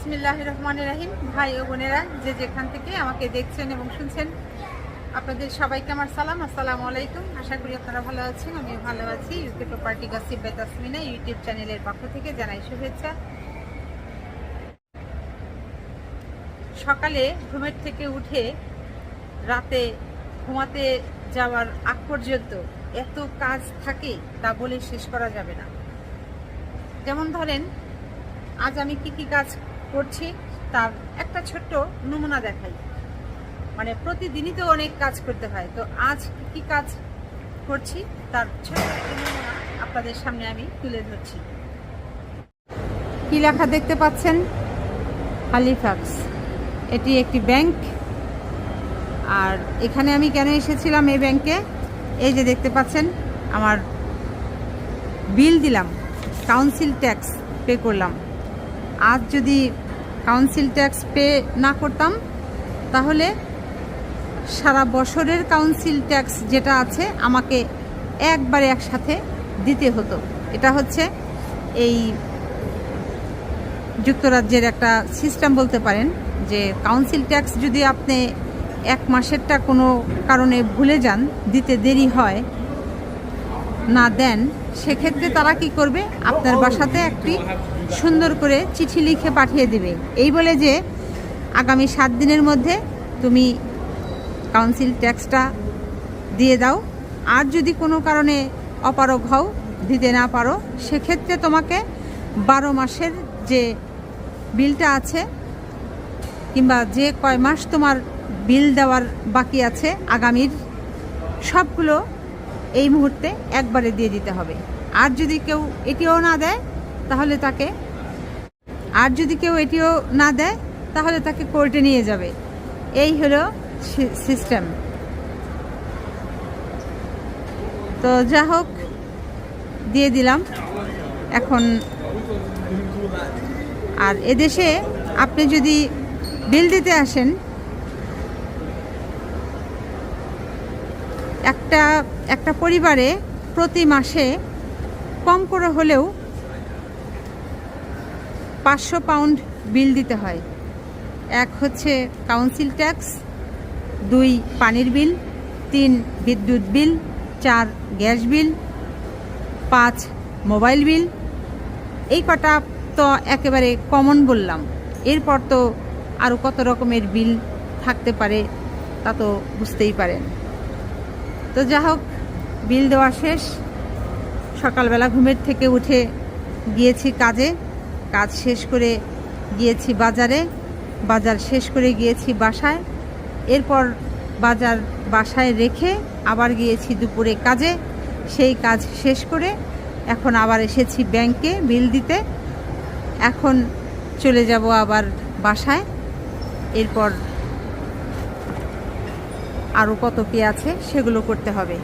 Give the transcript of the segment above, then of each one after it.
বিসমিল্লাহির রহমানির রহিম। ভাই ও বোনেরা যে যেখান থেকে আমাকে দেখছেন এবং শুনছেন, আপনাদের সবাইকে আমার সালাম, আসসালামু আলাইকুম। আশা করি আপনারা ভালো আছেন, আমিও ভালো আছি। UK property gossip by Tasmina YouTube চ্যানেলের পক্ষ থেকে জানাই শুভেচ্ছা। সকালে ঘুমের থেকে উঠে রাতে ঘুমাতে যাওয়ার আগ পর্যন্ত এত কাজ থাকে তা বলে শেষ করা যাবে না। যেমন ধরেন, আজ আমি কি কাজ করছি তার একটা ছোট্ট নমুনা দেখাই। মানে প্রতিদিনই তো অনেক কাজ করতে হয়, তো আজ কি কাজ করছি তার ছোট্ট একটা নমুনা আপনাদের সামনে আমি তুলে ধরছি। কি লেখা দেখতে পাচ্ছেন? হালিফ্যাক্স। এটি একটি ব্যাংক। আর এখানে আমি কেন এসেছিলাম এই ব্যাংকে? এই যে দেখতে পাচ্ছেন, আমার বিল দিলাম, কাউন্সিল ট্যাক্স পে করলাম। আজ যদি কাউন্সিল ট্যাক্স পে না করতাম তাহলে সারা বছরের কাউন্সিল ট্যাক্স যেটা আছে আমাকে একবারে একসাথে দিতে হতো। এটা হচ্ছে এই যুক্তরাজ্যের একটা সিস্টেম বলতে পারেন, যে কাউন্সিল ট্যাক্স যদি আপনি এক মাসেরটা কোনো কারণে ভুলে যান, দিতে দেরি হয়, না দেন, সেক্ষেত্রে তারা কি করবে, আপনার বাসাতে একটি সুন্দর করে চিঠি লিখে পাঠিয়ে দিবে, এই বলে যে আগামী 7 দিনের মধ্যে তুমি কাউন্সিল ট্যাক্সটা দিয়ে দাও। আর যদি কোনো কারণে অপারগ হও, দিতে না পারো, সেক্ষেত্রে তোমাকে 12 মাসের যে বিলটা আছে, কিংবা যে কয় মাস তোমার বিল দেওয়ার বাকি আছে আগামীর, সবগুলো এই মুহূর্তে একবারে দিয়ে দিতে হবে। আর যদি কেউ এটিও না দেয় তাহলে তাকে কোর্টে নিয়ে যাবে। এই হলো সিস্টেম। তো যা হোক, দিয়ে দিলাম এখন। আর এদেশে আপনি যদি বিল দিতে আসেন, একটা পরিবারে প্রতি মাসে কম করে হলেও 500 পাউন্ড বিল দিতে হয়। এক হচ্ছে কাউন্সিল ট্যাক্স, 2 পানির বিল, 3 বিদ্যুৎ বিল, 4 গ্যাস বিল, 5 মোবাইল বিল। এই কটা তো একেবারে কমন বললাম। এরপর তো আরও কত রকমের বিল থাকতে পারে তা তো বুঝতেই পারেন। তো যা হোক, বিল দেওয়া শেষ। সকালবেলা ঘুমের থেকে উঠে গিয়েছি কাজে, কাজ শেষ করে গিয়েছি বাজারে, বাজার শেষ করে গিয়েছি বাসায়। এরপর বাসায় রেখে আবার গিয়েছি দুপুরে কাজে। সেই কাজ শেষ করে এখন আবার এসেছি ব্যাংকে বিল দিতে। এখন চলে যাব আবার বাসায়। এরপর আরও কত কি আছে সেগুলো করতে হবে।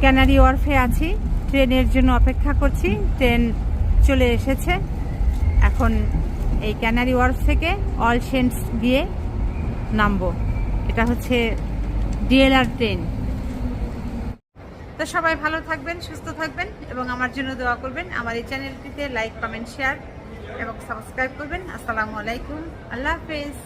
ক্যানারি ওয়ার্ফে আছি, ট্রেনের জন্য অপেক্ষা করছি। ট্রেন চলে এসেছে। এখন এই ক্যানারি ওয়ার্ফ থেকে অল সেন্টস গিয়ে নামবো। এটা হচ্ছে ডিএলআর ট্রেন। তো সবাই ভালো থাকবেন, সুস্থ থাকবেন এবং আমার জন্য দোয়া করবেন। আমার এই চ্যানেলটিতে লাইক, কমেন্ট, শেয়ার এবং সাবস্ক্রাইব করবেন। আসসালামু আলাইকুম, আল্লাহ হাফেজ।